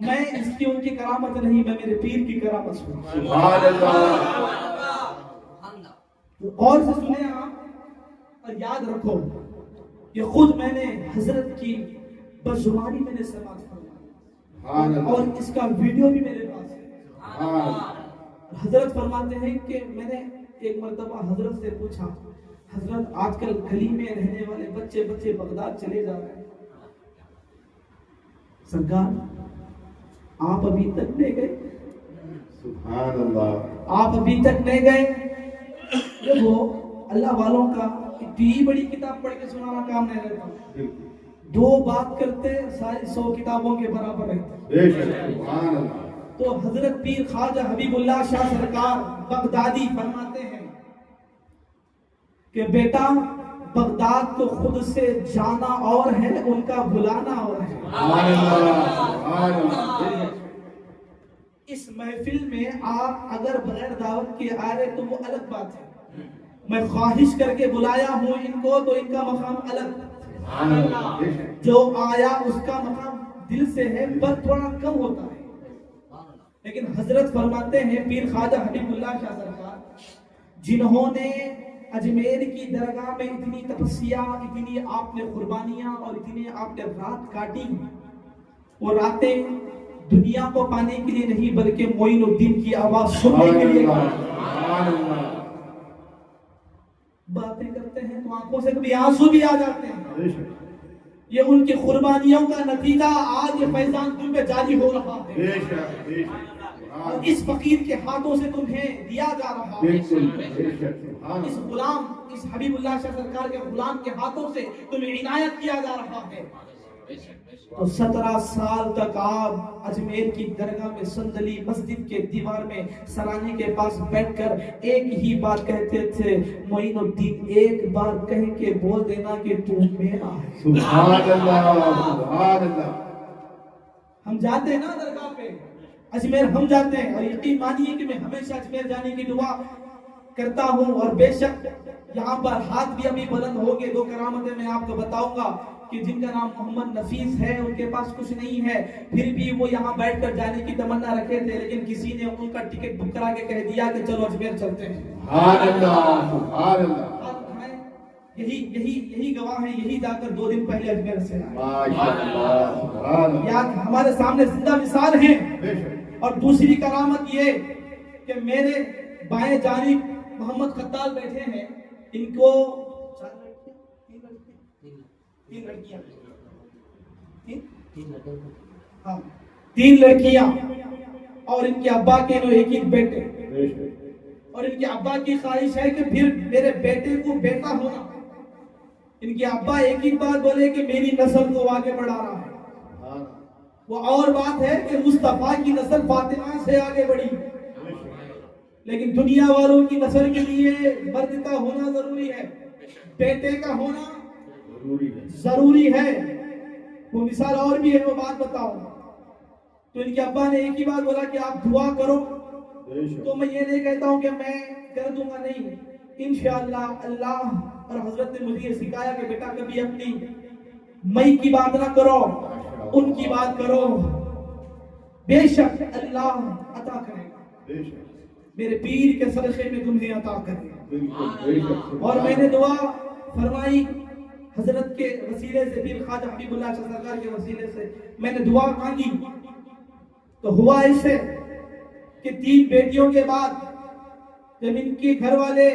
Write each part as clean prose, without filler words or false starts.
میں اس کی ان کی کرامت نہیں، میں میرے پیر کی کرامت سنوں. سبحان اللہ. اور سے سنیں آپ اور یاد رکھو، یہ خود میں نے حضرت کی بزبانی میں نے سماعت فرمائی اور اس کا ویڈیو بھی میرے پاس ہے. حضرت فرماتے ہیں کہ میں نے ایک مرتبہ حضرت سے پوچھا، حضرت آج کل گلی میں رہنے والے بچے بغداد چلے جا رہے ہیں، سرکار آپ ابھی تک نہیں گئے؟ سبحان اللہ. آپ ابھی تک نہیں گئے؟ دیکھو اللہ والوں کا اتنی بڑی کتاب پڑھ کے سنانا کام نہیں رہتا، دو بات کرتے ساری 100 کتابوں کے برابر رہتے. بے شک. سبحان اللہ. تو حضرت پیر خواجہ حبیب اللہ شاہ سرکار بغدادی فرماتے ہیں کہ بیٹا بغداد تو خود سے جانا اور ہے، ان کا بلانا اور ہے. سبحان اللہ. سبحان اللہ. اس محفل میں آپ اگر بغیر دعوت کے آ رہے تو وہ الگ بات ہے، میں خواہش کر کے بلایا ہوں ان کو تو ان کا مقام الگ. سبحان اللہ. جو آیا اس کا مقام دل سے ہے پر تھوڑا کم ہوتا ہے. لیکن حضرت فرماتے ہیں پیر خواجہ حبیب اللہ شاہ سرکار، جنہوں نے اجمیر کی درگاہ میں اتنی تپسیا، اتنی آپ نے قربانیاں اور اتنی آپ نے رات کاٹی، وہ راتیں دنیا کو پانے کے لیے نہیں بلکہ معین الدین کی آواز سننے کے لیے. باتیں کرتے ہیں تو آنکھوں سے کبھی آنسو بھی آ جاتے ہیں. یہ ان کی قربانیوں کا نتیجہ آج یہ فیضان تم پہ جاری ہو رہا ہے اور اس فقیر کے ہاتھوں سے تمہیں دیا جا رہا ہے. اس غلام، اس حبیب اللہ شاہ سرکار کے غلام کے ہاتھوں سے تمہیں عنایت کیا جا رہا ہے. تو 17 سال تک آپ اجمیر کی درگاہ میں صندلی مسجد کے دیوار میں سرانے کے پاس بیٹھ کر ایک ہی بات کہتے تھے، معین الدین ایک بار کہہ کے بول دینا کہ تو میرا ہے. سبحان اللہ. سبحان اللہ. ہم جاتے ہیں نا درگاہ پہ اجمیر، ہم جاتے ہیں اور یقین مانیے کہ میں ہمیشہ اجمیر جانے کی دعا کرتا ہوں. اور بے شک یہاں پر ہاتھ بھی ابھی بلند ہو گئے. 2 کرامتیں میں آپ کو بتاؤں گا کہ جن کا نام محمد نفیس ہے، ان کے پاس کچھ نہیں ہے، پھر بھی وہ یہاں بیٹھ کر جانے کی تمنا رکھے تھے، لیکن کسی نے ان کا ٹکٹ بک کرا کے کہہ دیا کہ چلو اجمیر چلتے ہیں. سبحان اللہ. سبحان اللہ. یہی گواہ ہیں، یہی جا کر 2 دن پہلے اجمیر سے آئے. ماشاءاللہ. سبحان اللہ. یا ہمارے سامنے زندہ مثال ہیں. بے شک. اور دوسری کرامت یہ کہ میرے بائیں جانب محمد خطال بیٹھے ہیں، ان کو 3 لڑکیاں اور ان کے ابا کے ایک ایک بیٹے، اور ان کے ابا کی خواہش ہے کہ پھر میرے بیٹے کو بیٹا ہونا. ان کے ابا ایک ہی بات بولے کہ میری نسل کو آگے بڑھا رہا ہے. وہ اور بات ہے کہ مصطفیٰ کی نسل فاطمہ سے آگے بڑھی، لیکن دنیا والوں کی نسل کے لیے مرد کا ہونا ضروری ہے، بیٹے کا ہونا ضروری ہے. وہ مثال اور بھی ہے، وہ بات بتاؤں. تو ان کے ابا نے ایک ہی بات بولا کہ آپ دعا کرو. تو میں یہ نہیں کہتا ہوں کہ میں کر دوں گا، نہیں، انشاءاللہ اللہ اور حضرت نے مجھے یہ سکھایا کہ بیٹا کبھی اپنی مئی کی بات نہ کرو، ان کی بات کرو. بے شک اللہ عطا کرے گا، میرے پیر کے صدقے میں تمہیں عطا کرے گا. اور میں نے دعا فرمائی حضرت کے وسیلے سے، پیر خواجہ حبیب اللہ شاہ سرکار کے وسیلے سے میں نے دعا مانگی. تو ہوا ایسے کہ 3 بیٹیوں کے بعد جب ان کے گھر والے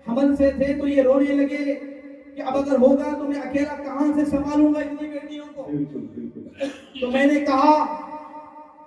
حمل سے تھے تو یہ رونے لگے کہ اب اگر ہوگا تو میں اکیلا کہاں سے سنبھالوں گا اتنی بیٹیوں کو. تو میں نے کہا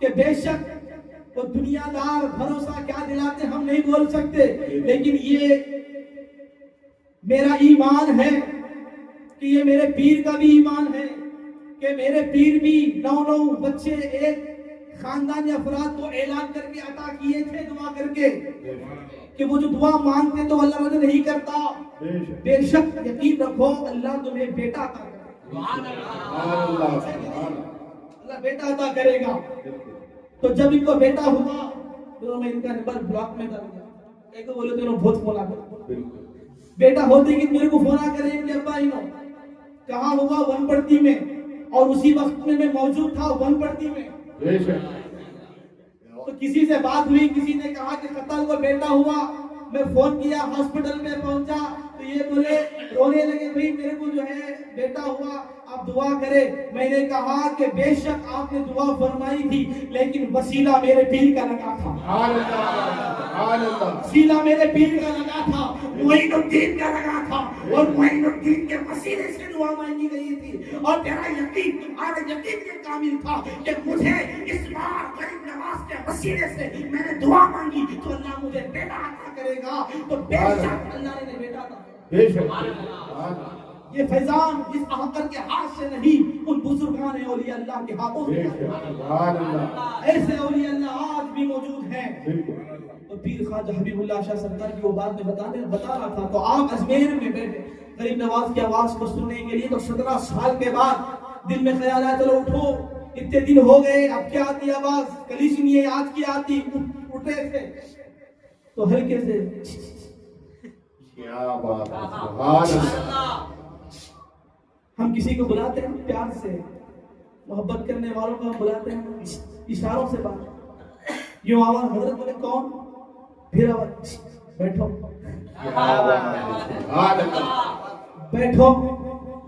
کہ بے شک وہ دنیا دار بھروسہ کیا دلاتے ہم نہیں بول سکتے، لیکن یہ میرا ایمان ہے کہ یہ میرے پیر کا بھی ایمان ہے کہ میرے پیر بھی 9 بچے ایک خاندانی افراد کو اعلان کر کے عطا کیے تھے دعا کر کے کہ وہ جو دعا مانگتے تو اللہ مدد نہیں کرتا. بے شک یقین رکھو اللہ تمہیں بیٹا عطا کرے گا، اللہ بیٹا عطا کرے گا. تو جب ان کو بیٹا ہوا تو میں ان کا نمبر بلاک میں ڈال دیا. ایک تو بولے تو بہت فون آ کر بیٹا ہوتے کہ میرے کو فون آ کرے کہ ابا کہاں ہوا؟ ون پڑتی میں. اور اسی وقت میں موجود تھا ون پڑتی میں. بے شک تو کسی سے بات ہوئی, کسی نے کہا کہ قتل کو بیٹا ہوا, میں فون کیا, ہاسپٹل میں پہنچا تو یہ بولے, رونے لگے, بھائی میرے کو جو ہے بیٹا ہوا, آپ دعا کرے. میں نے کہا کہ بے شک آپ نے دعا فرمائی تھی, لیکن وسیلہ میرے پیر کا لگا تھا. سبحان اللہ سبحان اللہ وسیلہ میرے پیر کا لگا تھا, معین الدین کا لگا تھا, اور معین الدین کے وسیلے سے دعا مانگی گئی تھی. اور تیرا یقین, آج یقین یہ کامل تھا کہ مجھے اس بار غریب نواز کے وسیلے سے میں نے دعا مانگی تو اللہ مجھے بیٹا عطا کرے گا. تو بے شک اللہ نے بیٹا عطا کیا. بے شک یہ فیضان اس احقر کے ہاتھ سے نہیں, ان بزرگان اولیاء اللہ کے ہاتھوں سے. سبحان اللہ ایسے اولیاء اللہ آج بھی موجود ہیں. بالکل تو پیر خواجہ حبیب اللہ شاہ سرکار کی وہ بات میں بتا رہا تھا. تو آپ اجمیر میں بیٹھے غریب نواز کی آواز کو سننے کے لیے. تو 17 سال کے بعد دل میں خیال آیا, چلو اٹھو, اتنے دن ہو گئے, اب کیا آتی آواز, کلی سنیے, آج کی آتی. اٹھے تھے تو ہلکے سے کیا بات ہے, سبحان اللہ. ہم کسی کو بلاتے ہیں پیار سے, محبت کرنے والوں کو ہم بلاتے ہیں اشاروں سے بات. یوں آواز, حضرت بولے کون, پھر آواز بیٹھو, کیا بات ہے, سبحان اللہ. بیٹھو.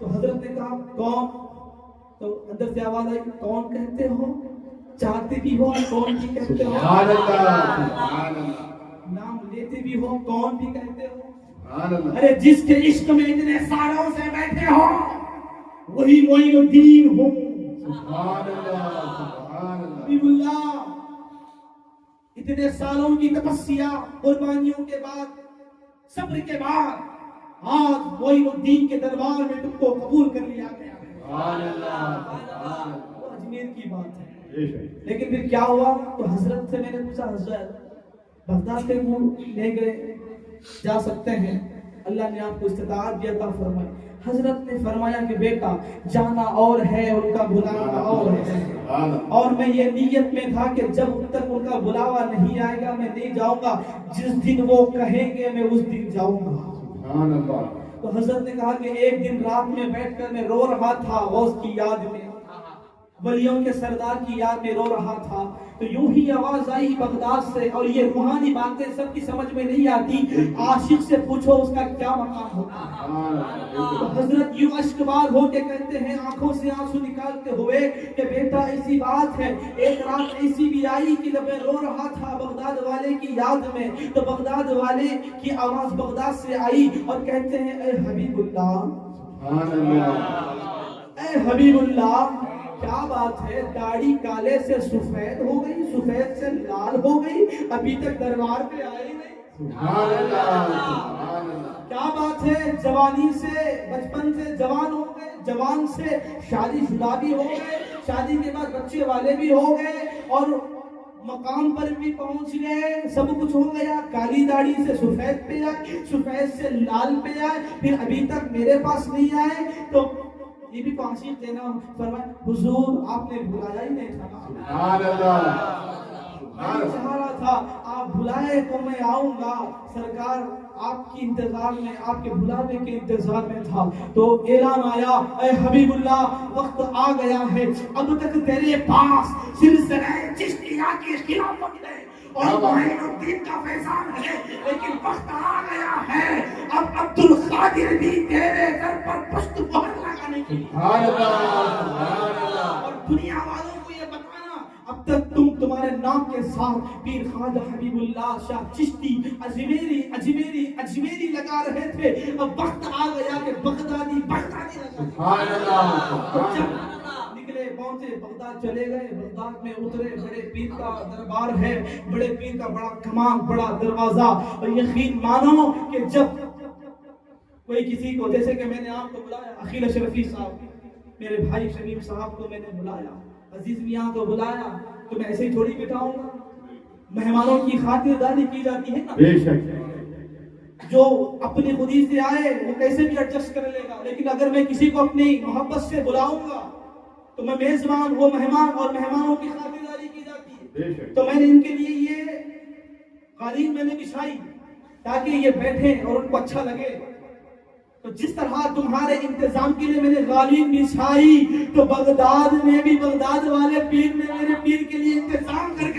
تو حضرت نے کہا کون, تو اندر سے آواز آئی, کون کہتے ہو, چاہتے بھی ہو, کون بھی کہتے ہو, سبحان اللہ سبحان اللہ. نام لیتے بھی ہو, کون بھی کہتے ہو. سبحان اللہ. ارے جس کے عشق میں اتنے سالوں سے بیٹھے ہو وہی معین الدین ہوں. سبحان اللہ سبحان اللہ. حبیب اللہ اتنے سالوں کی تپسیا, قربانیوں کے بعد, صبر کے بعد, آج معین الدین کے دربار میں تم کو قبول کر لیا گیا. سبحان اللہ سبحان اللہ. وہ اجمیر کی بات ہے. بے شک لیکن پھر کیا ہوا, تو حضرت سے میں نے پوچھا, حضرت بغداد سے وہ لے گئے, جا سکتے ہیں, اللہ نے آپ کو استطاعت دی عطا فرمائی. حضرت نے فرمایا کہ بیٹا جانا اور ہے, ان کا بلانا اور ہے, اور میں یہ نیت میں تھا کہ جب تک ان کا بلاوا نہیں آئے گا میں نہیں جاؤں گا, جس دن وہ کہیں گے میں اس دن جاؤں گا. سبحان اللہ. تو حضرت نے کہا کہ ایک دن رات میں بیٹھ کر میں رو رہا تھا, غوث کی یاد میں, ولیوں کے سردار کی یاد میں رو رہا تھا. تو یوں ہی آواز آئی بغداد سے, اور یہ روحانی باتیں سب کی سمجھ میں نہیں آتی, عاشق سے پوچھو اس کا کیا مقام ہوتا ہے. تو حضرت یوں اشکبار ہو کے کہتے ہیں, آنکھوں سے آنسو نکالتے ہوئے, کہ بیٹا ایسی بات ہے, ایک رات ایسی بھی آئی کہ جب میں رو رہا تھا بغداد والے کی یاد میں, تو بغداد والے کی آواز بغداد سے آئی اور کہتے ہیں, اے حبیب اللہ, سبحان اللہ. اے حبیب اللہ, کیا بات ہے, داڑھی کالے سے سفید ہو گئی, سفید سے لال ہو گئی, ابھی تک دربار پہ آئی نہیں. سبحان اللہ سبحان اللہ. کیا بات ہے, جوانی سے, بچپن سے جوان ہو گئے, جوان سے شادی شدہ بھی ہو گئے, شادی کے بعد بچے والے بھی ہو گئے, اور مقام پر بھی پہنچ گئے, سب کچھ ہو گیا. کالی داڑھی سے سفید پہ آئے, سفید سے لال پہ آئے, پھر ابھی تک میرے پاس نہیں آئے. تو یہ بھی تعصیب دینا, فرمایا حضور آپ نے بلایا ہی نہیں تھا. سبحان اللہ. میں چاہ رہا تھا آپ بلائے تو میں آؤں گا, سرکار آپ کی انتظار میں, آپ کے بلانے کے انتظار میں تھا. تو اعلان آیا, اے حبیب اللہ وقت آ گیا ہے, اب تک تیرے پاس سلسلہ چشتیہ کی خلافت ہے اور معین الدین کا فیضان ہے, لیکن وقت آ گیا ہے اب عبد القادر بھی تیرے گھر پر پشت مہر لگانے کی. سبحان اللہ سبحان اللہ. اور دنیا والوں کو یہ بتانا, اب تک تمہارے نام کے ساتھ پیر خواجہ حبیب اللہ شاہ چشتی اجمیری اجمیری اجمیری لگا رہے تھے, اب وقت آ گیا کہ بغدادی بغدادی لگا. سبحان اللہ. نکلے, پہنچے بغداد, چلے گئے, بغداد میں اترے, بڑے پیر کا دربار ہے, بڑے پیر کا بڑا کمان, بڑا دروازہ. اور یقین مانو کہ جب کوئی کسی کو, جیسے کہ میں نے آپ کو بلایا, عقیل اشرفی صاحب, میرے بھائی شمیم صاحب کو میں نے بلایا, عزیز میاں کو بلایا, تو میں ایسے ہی تھوڑی بٹھاؤں گا. مہمانوں کی خاطرداری کی جاتی ہے نا. بے شک. جو اپنی خودی سے آئے وہ کیسے بھی ایڈجسٹ کر لے گا, لیکن اگر میں کسی کو اپنی محبت سے بلاؤں گا تو میں میزبان, وہ مہمان, اور مہمانوں کی خاطرداری کی جاتی ہے. بے شک. تو میں نے ان کے لیے یہ قالین میں نے بچھائی تاکہ یہ بیٹھیں اور ان کو اچھا لگے. تو جس طرح تمہارے انتظام کے لیے میں نے قالین بچھائی, تو بغداد میں بھی بغداد والے پیر نے میرے پیر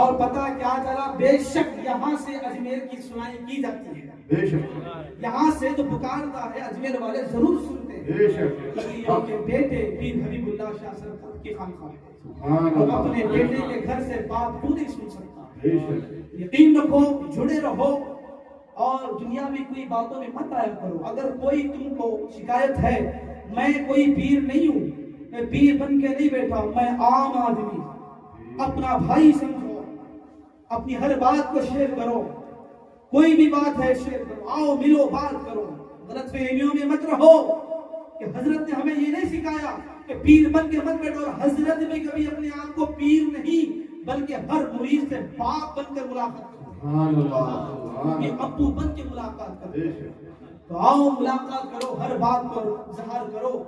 اور پتہ کیا چلا، بے شک یہاں سے اجمیر کی سنائی کی جاتی ہے، بے شک یہاں سے جو پکارتا ہے اجمیر والے ضرور سنتے ہیں، بے شک کیونکہ ان کے بیٹے پیر حبیب اللہ شاہ سرکار کی خانقاہ ہے، سبحان اور اللہ اپنے بیٹے کے گھر سے بات تو نہیں سن سکتا۔ بے شک یقین رکھو، جڑے رہو، اور دنیا میں کوئی باتوں میں مت آیا کرو۔ اگر کوئی تم کو شکایت ہے میں کوئی پیر نہیں ہوں، میں پیر بن کے نہیں بیٹھا ہوں، میں عام آدمی، اپنا بھائی سمجھو، اپنی ہر بات کو شیئر کرو، کوئی بھی بات ہے شیئر کرو، آؤ ملو بات کرو، غلط فہمیوں میں مت رہو کہ حضرت نے ہمیں یہ نہیں سکھایا کہ پیر بن کے مت بیٹھو، اور حضرت بھی کبھی اپنے آپ کو پیر نہیں بلکہ ہر مرید سے باپ بن کر ملاقات کرو، سبحان اللہ یہ ابو بن کے ملاقات کرو۔ بے شک تو آؤ ملاقات کرو، ہر بات پر اظہار کرو۔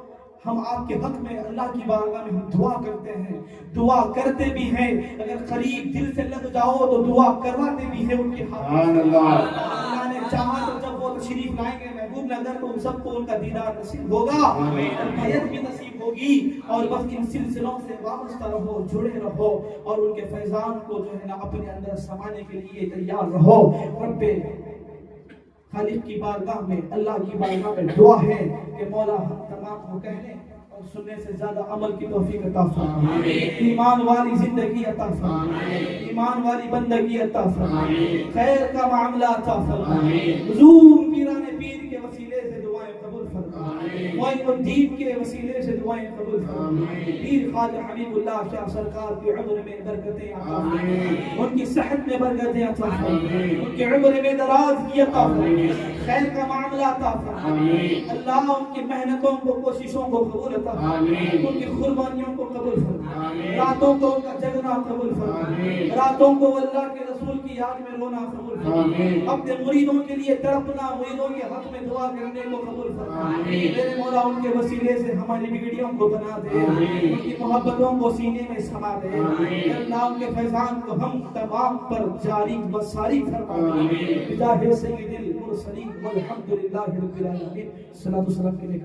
ہم آپ کے حق میں اللہ کی بارگاہ میں ہم دعا کرتے ہیں، دعا کرتے بھی ہیں، اگر قریب دل سے لگ جاؤ تو دعا کرواتے بھی ہیں ان کے حق میں۔ سبحان اللہ اللہ نے چاہا تو جب وہ تشریف لائیں گے محبوب نگر تو سب کو ان کا دیدار نصیب ہوگا، بیعت بھی نصیب ہوگی، اور بس ان سلسلوں سے وابستہ رہو، جڑے رہو، اور ان کے فیضان کو جو ہے نا اپنے اندر سمانے کے لیے تیار رہو۔ رب خالق کی بارگاہ میں، اللہ کی بارگاہ میں دعا ہے کہ مولا ہم تمام کو کہنے اور سننے سے زیادہ عمل کی توفیق عطا فرما، ایمان والی زندگی عطا فرما، ایمان والی بندگی عطا فرما، خیر کا معاملہ عطا فرما، حضور پیران پیر کے وسیلے سے دعائیں قبول فرما، معین الدین کے وسیلے سے دعائیں قبول فرما، پیر خواجہ حبیب اللہ شاہ سرکار کی عمر میں برکتیں عطا فرما، ان کی صحت میں برکتیں عطا فرما، ان کی عمر میں دراز کی عطا فرما، خیر کا معاملہ عطا فرما، اللہ ان کی محنتوں کو، کوششوں کو قبول عطا فرما، ان کی قربانیوں کو قبول فرما، راتوں کو ان کا جگنا قبول فرما، راتوں کو اللہ کے رسول کی یاد میں رونا قبول فرما، اپنے مریدوں کے لیے تڑپنا، مریدوں کے حق میں دعا کرنے کو قبول فرما، میرے مولا ان کے وسیلے سے ہماری بگڑیوں کو بنا دے، ان کی محبتوں کو سینے میں سما دے، اللہ ان کے فیضان کو ہم تمام پر جاری و ساری فرما دے، بجاہ سید المرسلین والحمد للہ رب العالمین۔ صلاۃ و سلام کے لئے